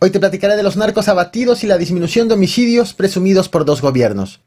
Hoy te platicaré de los narcos abatidos y la disminución de homicidios presumidos por dos gobiernos.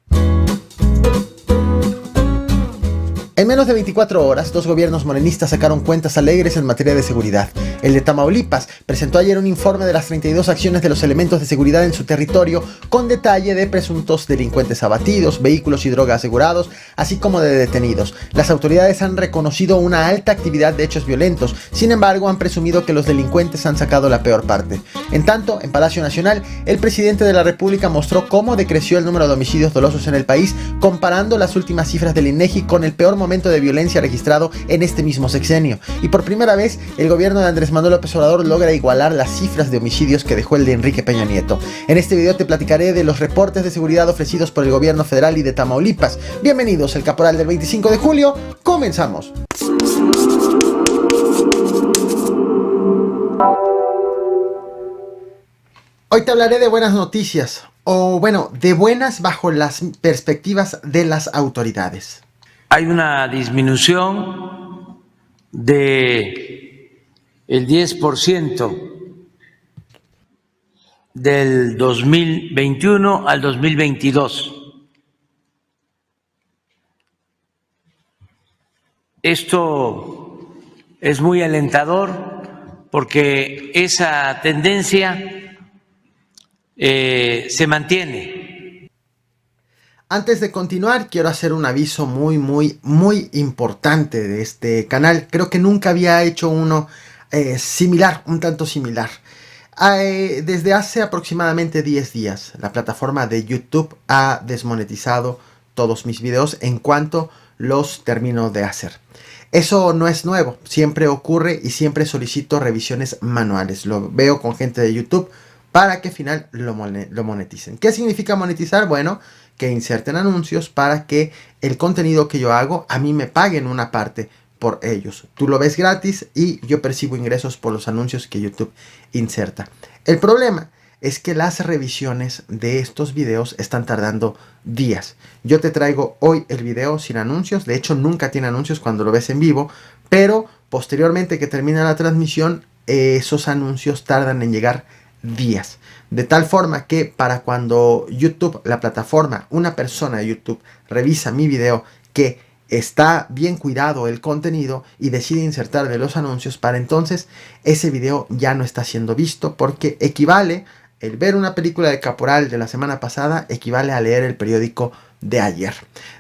En menos de 24 horas, dos gobiernos morenistas sacaron cuentas alegres en materia de seguridad. El de Tamaulipas presentó ayer un informe de las 32 acciones de los elementos de seguridad en su territorio, con detalle de presuntos delincuentes abatidos, vehículos y droga asegurados, así como de detenidos. Las autoridades han reconocido una alta actividad de hechos violentos, sin embargo han presumido que los delincuentes han sacado la peor parte. En tanto, en Palacio Nacional, el presidente de la República mostró cómo decreció el número de homicidios dolosos en el país, comparando las últimas cifras del INEGI con el peor momento de violencia registrado en este mismo sexenio. Y por primera vez, el gobierno de Andrés Manuel López Obrador logra igualar las cifras de homicidios que dejó el de Enrique Peña Nieto. En este video te platicaré de los reportes de seguridad ofrecidos por el gobierno federal y de Tamaulipas. Bienvenidos al Caporal del 25 de julio. ¡Comenzamos! Hoy te hablaré de buenas noticias, o bueno, de buenas bajo las perspectivas de las autoridades. Hay una disminución de el 10% del 2021 al 2022. Esto es muy alentador porque esa tendencia se mantiene. Antes de continuar, quiero hacer un aviso muy importante de este canal. Creo que nunca había hecho uno similar, un tanto similar. Desde hace aproximadamente 10 días, la plataforma de YouTube ha desmonetizado todos mis videos en cuanto los termino de hacer. Eso no es nuevo, siempre ocurre y siempre solicito revisiones manuales. Lo veo con gente de YouTube para que al final lo moneticen. ¿Qué significa monetizar? Bueno, que inserten anuncios para que el contenido que yo hago a mí me paguen una parte por ellos. Tú lo ves gratis y yo percibo ingresos por los anuncios que YouTube inserta. El problema es que las revisiones de estos videos están tardando días. Yo te traigo hoy el video sin anuncios. De hecho, nunca tiene anuncios cuando lo ves en vivo, pero posteriormente que termina la transmisión, esos anuncios tardan en llegar días. De tal forma que para cuando YouTube, la plataforma, una persona de YouTube revisa mi video que está bien cuidado el contenido y decide insertarle los anuncios, para entonces ese video ya no está siendo visto, porque equivale, el ver una película de Caporal de la semana pasada equivale a leer el periódico de ayer.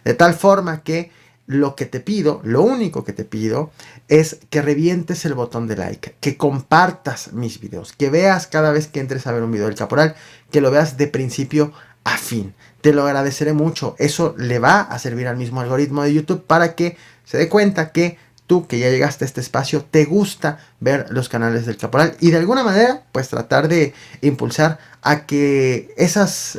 De tal forma que lo que te pido, lo único que te pido es que revientes el botón de like, que compartas mis videos, que veas cada vez que entres a ver un video del Caporal, que lo veas de principio a fin. Te lo agradeceré mucho. Eso le va a servir al mismo algoritmo de YouTube para que se dé cuenta que tú, que ya llegaste a este espacio, te gusta ver los canales del Caporal y de alguna manera pues tratar de impulsar a que esas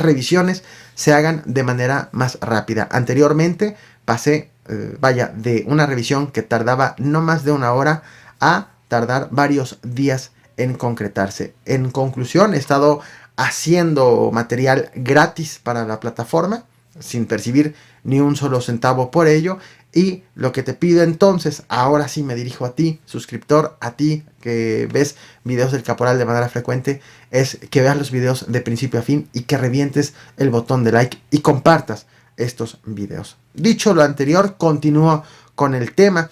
revisiones se hagan de manera más rápida. Anteriormente pasé de una revisión que tardaba no más de una hora a tardar varios días en concretarse. En conclusión, he estado haciendo material gratis para la plataforma sin percibir ni un solo centavo por ello. Y lo que te pido entonces, ahora sí me dirijo a ti, suscriptor, a ti que ves videos del Caporal de manera frecuente, es que veas los videos de principio a fin y que revientes el botón de like y compartas estos videos. Dicho lo anterior, continúo con el tema.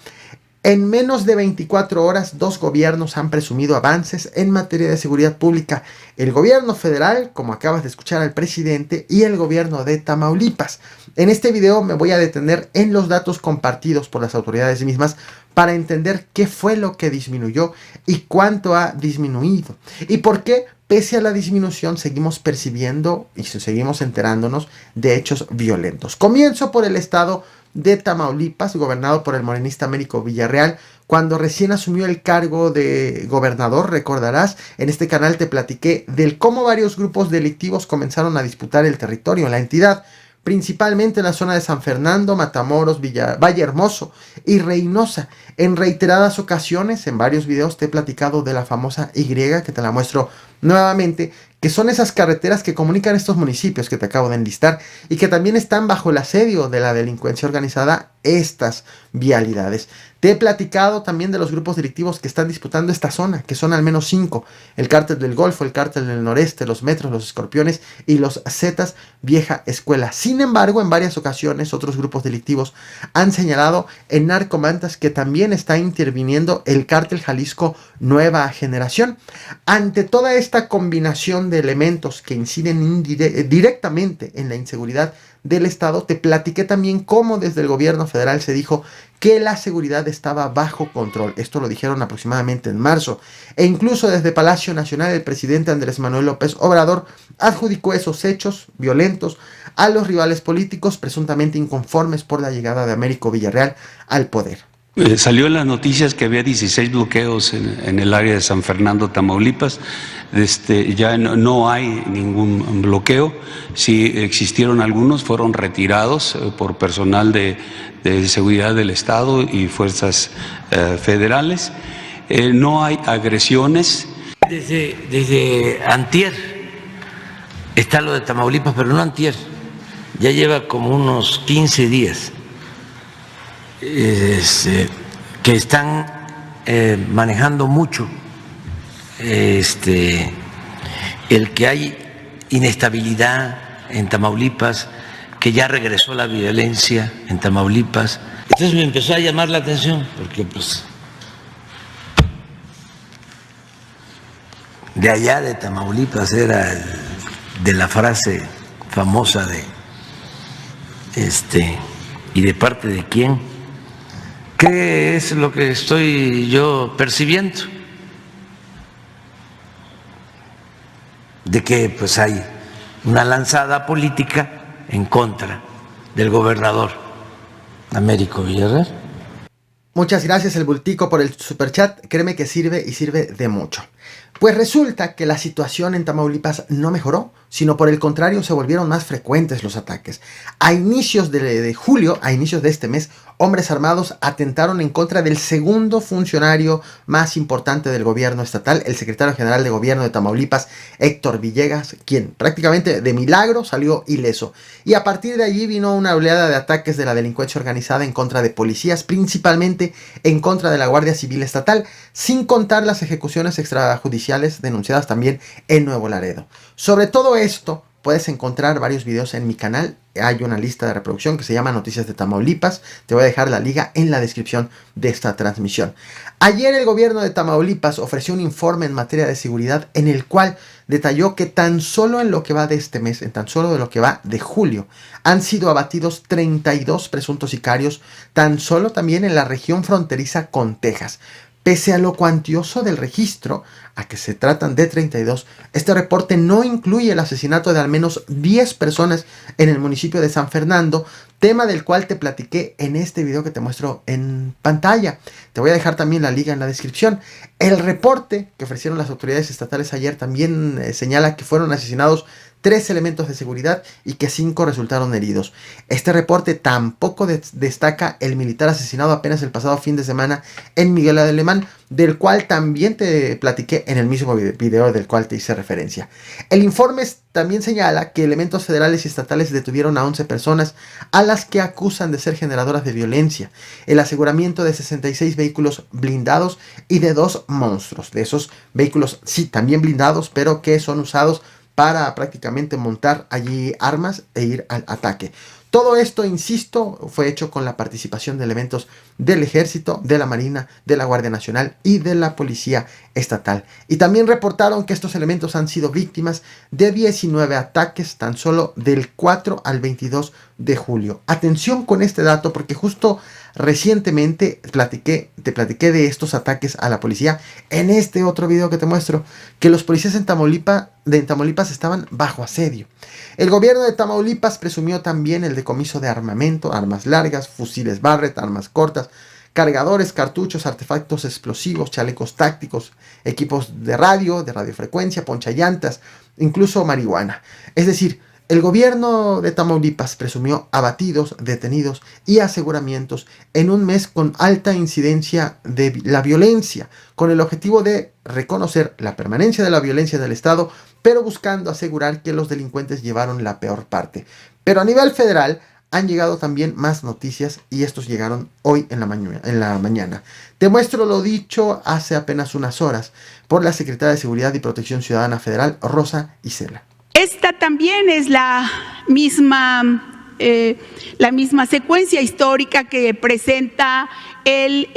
En menos de 24 horas, dos gobiernos han presumido avances en materia de seguridad pública. El gobierno federal, como acabas de escuchar al presidente, y el gobierno de Tamaulipas. En este video me voy a detener en los datos compartidos por las autoridades mismas para entender qué fue lo que disminuyó y cuánto ha disminuido. Y por qué, pese a la disminución, seguimos percibiendo y seguimos enterándonos de hechos violentos. Comienzo por el estado de Tamaulipas, gobernado por el morenista Américo Villarreal, cuando recién asumió el cargo de gobernador. Recordarás, en este canal te platiqué del cómo varios grupos delictivos comenzaron a disputar el territorio en la entidad, principalmente en la zona de San Fernando, Matamoros, Valle Hermoso y Reynosa. En reiteradas ocasiones, en varios videos te he platicado de la famosa Y, que te la muestro nuevamente, que son esas carreteras que comunican estos municipios que te acabo de enlistar y que también están bajo el asedio de la delincuencia organizada, estas vialidades. Te he platicado también de los grupos delictivos que están disputando esta zona, que son al menos 5: el Cártel del Golfo, el Cártel del Noreste, los Metros, los Escorpiones y los Zetas Vieja Escuela. Sin embargo, en varias ocasiones otros grupos delictivos han señalado en narcomantas que también está interviniendo el Cártel Jalisco Nueva Generación. Ante toda esta combinación de elementos que inciden directamente en la inseguridad del Estado, te platiqué también cómo desde el gobierno federal se dijo que la seguridad estaba bajo control. Esto lo dijeron aproximadamente en marzo. E incluso desde Palacio Nacional el presidente Andrés Manuel López Obrador adjudicó esos hechos violentos a los rivales políticos presuntamente inconformes por la llegada de Américo Villarreal al poder. Salió en las noticias que había 16 bloqueos en el área de San Fernando, Tamaulipas. Ya no hay ningún bloqueo. Si existieron algunos, fueron retirados por personal de seguridad del Estado y fuerzas federales. No hay agresiones. Desde antier está lo de Tamaulipas, pero no antier. Ya lleva como unos 15 días. Que están manejando mucho el que hay inestabilidad en Tamaulipas, que ya regresó la violencia en Tamaulipas. Entonces me empezó a llamar la atención, porque pues de allá de Tamaulipas era de la frase famosa de ¿y de parte de quién? ¿Qué es lo que estoy yo percibiendo? De que pues hay una lanzada política en contra del gobernador Américo Villarreal. Muchas gracias el Bultico por el superchat, créeme que sirve y sirve de mucho. Pues resulta que la situación en Tamaulipas no mejoró, sino por el contrario se volvieron más frecuentes los ataques. A inicios de julio, a inicios de este mes, hombres armados atentaron en contra del segundo funcionario más importante del gobierno estatal, el secretario general de gobierno de Tamaulipas, Héctor Villegas, quien prácticamente de milagro salió ileso. Y a partir de allí vino una oleada de ataques de la delincuencia organizada en contra de policías, principalmente en contra de la Guardia Civil Estatal, sin contar las ejecuciones extrajudiciales denunciadas también en Nuevo Laredo. Sobre todo esto puedes encontrar varios videos en mi canal. Hay una lista de reproducción que se llama Noticias de Tamaulipas. Te voy a dejar la liga en la descripción de esta transmisión. Ayer el gobierno de Tamaulipas ofreció un informe en materia de seguridad en el cual detalló que tan solo en lo que va de este mes, en tan solo de lo que va de julio, han sido abatidos 32 presuntos sicarios, tan solo también en la región fronteriza con Texas. Pese a lo cuantioso del registro, a que se tratan de 32, este reporte no incluye el asesinato de al menos 10 personas en el municipio de San Fernando, tema del cual te platiqué en este video que te muestro en pantalla. Te voy a dejar también la liga en la descripción. El reporte que ofrecieron las autoridades estatales ayer también señala que fueron asesinados 3 elementos de seguridad y que 5 resultaron heridos. Este reporte tampoco destaca el militar asesinado apenas el pasado fin de semana en Miguel Alemán, del cual también te platiqué en el mismo video del cual te hice referencia. El informe también señala que elementos federales y estatales detuvieron a 11 personas a las que acusan de ser generadoras de violencia, el aseguramiento de 66 vehículos blindados y de 2 monstruos. De esos vehículos, sí, también blindados, pero que son usados para prácticamente montar allí armas e ir al ataque. Todo esto, insisto, fue hecho con la participación de elementos del Ejército, de la Marina, de la Guardia Nacional y de la Policía Estatal. Y también reportaron que estos elementos han sido víctimas de 19 ataques tan solo del 4 al 22 de julio. Atención con este dato porque justo recientemente te platiqué de estos ataques a la policía en este otro video que te muestro, que los policías en Tamaulipas estaban bajo asedio. El gobierno de Tamaulipas presumió también el decomiso de armamento, armas largas, fusiles Barrett, armas cortas, cargadores, cartuchos, artefactos explosivos, chalecos tácticos, equipos de radiofrecuencia, ponchallantas, incluso marihuana. Es decir, El gobierno de Tamaulipas presumió abatidos, detenidos y aseguramientos en un mes con alta incidencia de la violencia, con el objetivo de reconocer la permanencia de la violencia del Estado, pero buscando asegurar que los delincuentes llevaron la peor parte. Pero a nivel federal han llegado también más noticias y estos llegaron hoy en la mañana. Te muestro lo dicho hace apenas unas horas por la secretaria de Seguridad y Protección Ciudadana Federal, Rosa Isela. Esta también es la misma secuencia histórica que presenta el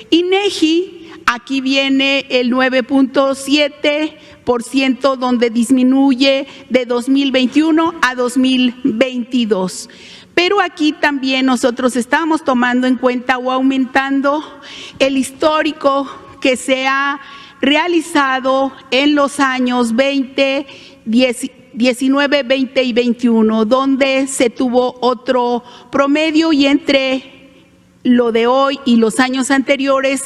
INEGI. Aquí viene el 9.7%, donde disminuye de 2021 a 2022. Pero aquí también nosotros estamos tomando en cuenta o aumentando el histórico que se ha realizado en los años 19, 20 y 21, donde se tuvo otro promedio, y entre lo de hoy y los años anteriores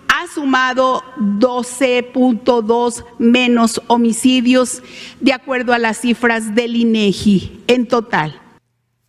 ha sumado 12.2 menos homicidios, de acuerdo a las cifras del INEGI en total.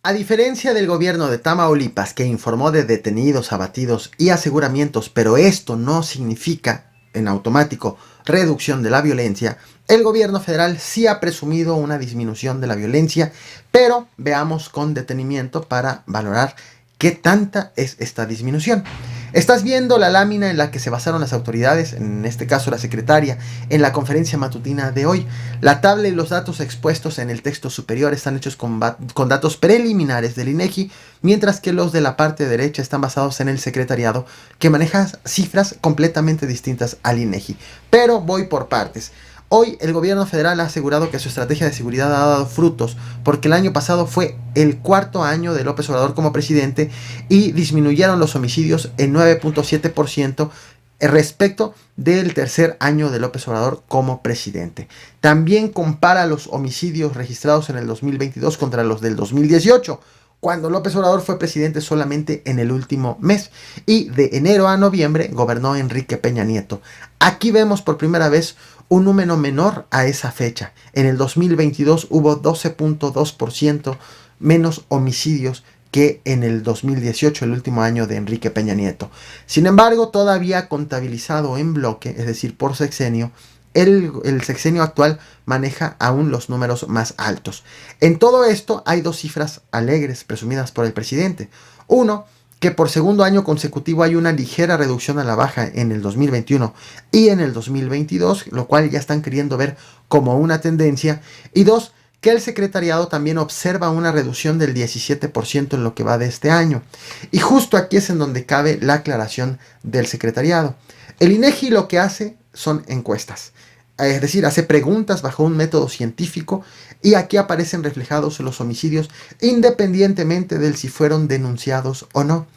A diferencia del gobierno de Tamaulipas, que informó de detenidos, abatidos y aseguramientos, pero esto no significa en automático reducción de la violencia, el gobierno federal sí ha presumido una disminución de la violencia, pero veamos con detenimiento para valorar qué tanta es esta disminución. Estás viendo la lámina en la que se basaron las autoridades, en este caso la secretaria, en la conferencia matutina de hoy. La tabla y los datos expuestos en el texto superior están hechos con datos preliminares del INEGI, mientras que los de la parte derecha están basados en el secretariado, que maneja cifras completamente distintas al INEGI. Pero voy por partes. Hoy el gobierno federal ha asegurado que su estrategia de seguridad ha dado frutos, porque el año pasado fue el cuarto año de López Obrador como presidente y disminuyeron los homicidios en 9.7% respecto del tercer año de López Obrador como presidente. También compara los homicidios registrados en el 2022 contra los del 2018, cuando López Obrador fue presidente solamente en el último mes, y de enero a noviembre gobernó Enrique Peña Nieto. Aquí vemos por primera vez un número menor a esa fecha. En el 2022 hubo 12.2% menos homicidios que en el 2018, el último año de Enrique Peña Nieto. Sin embargo, todavía contabilizado en bloque, es decir, por sexenio, el sexenio actual maneja aún los números más altos. En todo esto hay dos cifras alegres presumidas por el presidente. Uno, que por segundo año consecutivo hay una ligera reducción a la baja en el 2021 y en el 2022, lo cual ya están queriendo ver como una tendencia. Y dos, que el secretariado también observa una reducción del 17% en lo que va de este año. Y justo aquí es en donde cabe la aclaración del secretariado. El INEGI lo que hace son encuestas, es decir, hace preguntas bajo un método científico, y aquí aparecen reflejados los homicidios independientemente de si fueron denunciados o no.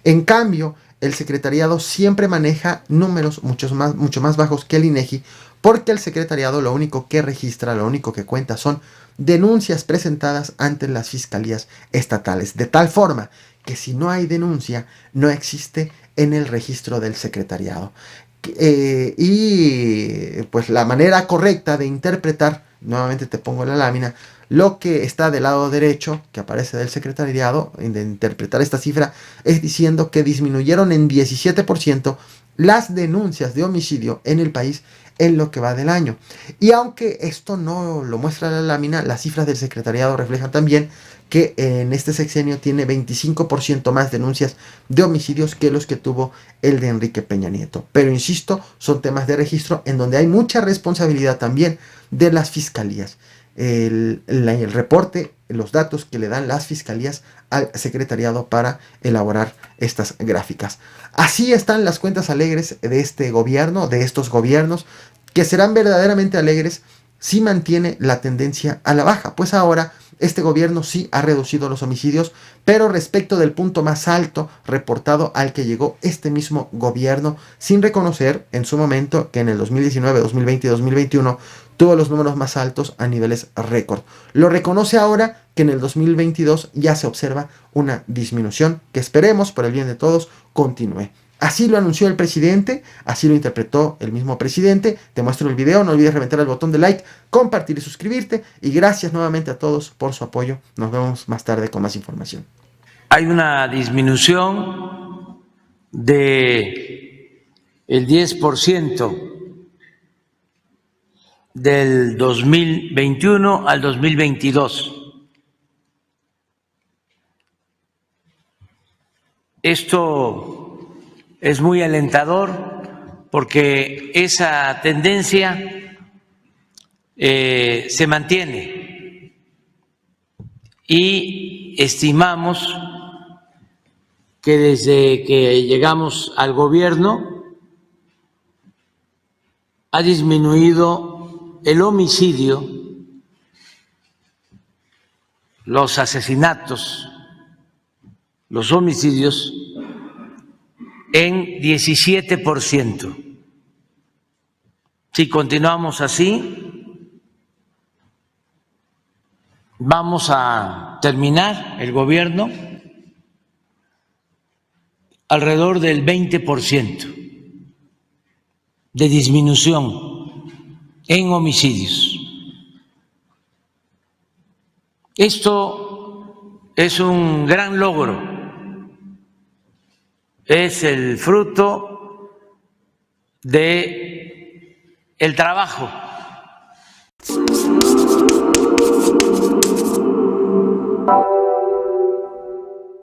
En cambio, el secretariado siempre maneja números mucho más bajos que el INEGI, porque el secretariado lo único que registra, lo único que cuenta son denuncias presentadas ante las fiscalías estatales, de tal forma que si no hay denuncia, no existe en el registro del secretariado. Y pues la manera correcta de interpretar, nuevamente te pongo la lámina, lo que está del lado derecho que aparece del secretariado, de interpretar esta cifra, es diciendo que disminuyeron en 17% las denuncias de homicidio en el país en lo que va del año. Y aunque esto no lo muestra la lámina, las cifras del secretariado reflejan también que en este sexenio tiene 25% más denuncias de homicidios que los que tuvo el de Enrique Peña Nieto. Pero insisto, son temas de registro en donde hay mucha responsabilidad también de las fiscalías. El reporte, los datos que le dan las fiscalías al secretariado para elaborar estas gráficas. Así están las cuentas alegres de este gobierno, de estos gobiernos, que serán verdaderamente alegres si mantiene la tendencia a la baja, pues ahora este gobierno sí ha reducido los homicidios, pero respecto del punto más alto reportado al que llegó este mismo gobierno, sin reconocer en su momento que en el 2019, 2020 y 2021 tuvo los números más altos a niveles récord. Lo reconoce ahora que en el 2022 ya se observa una disminución que esperemos, por el bien de todos, continúe. Así lo anunció el presidente, así lo interpretó el mismo presidente. Te muestro el video, no olvides reventar el botón de like, compartir y suscribirte. Y gracias nuevamente a todos por su apoyo. Nos vemos más tarde con más información. Hay una disminución de el 10% del 2021 al 2022. Esto es muy alentador porque esa tendencia se mantiene y estimamos que desde que llegamos al gobierno ha disminuido el homicidio, los asesinatos, los homicidios en 17%. Si continuamos así, vamos a terminar el gobierno alrededor del 20% de disminución en homicidios. Esto es un gran logro. Es el fruto de el trabajo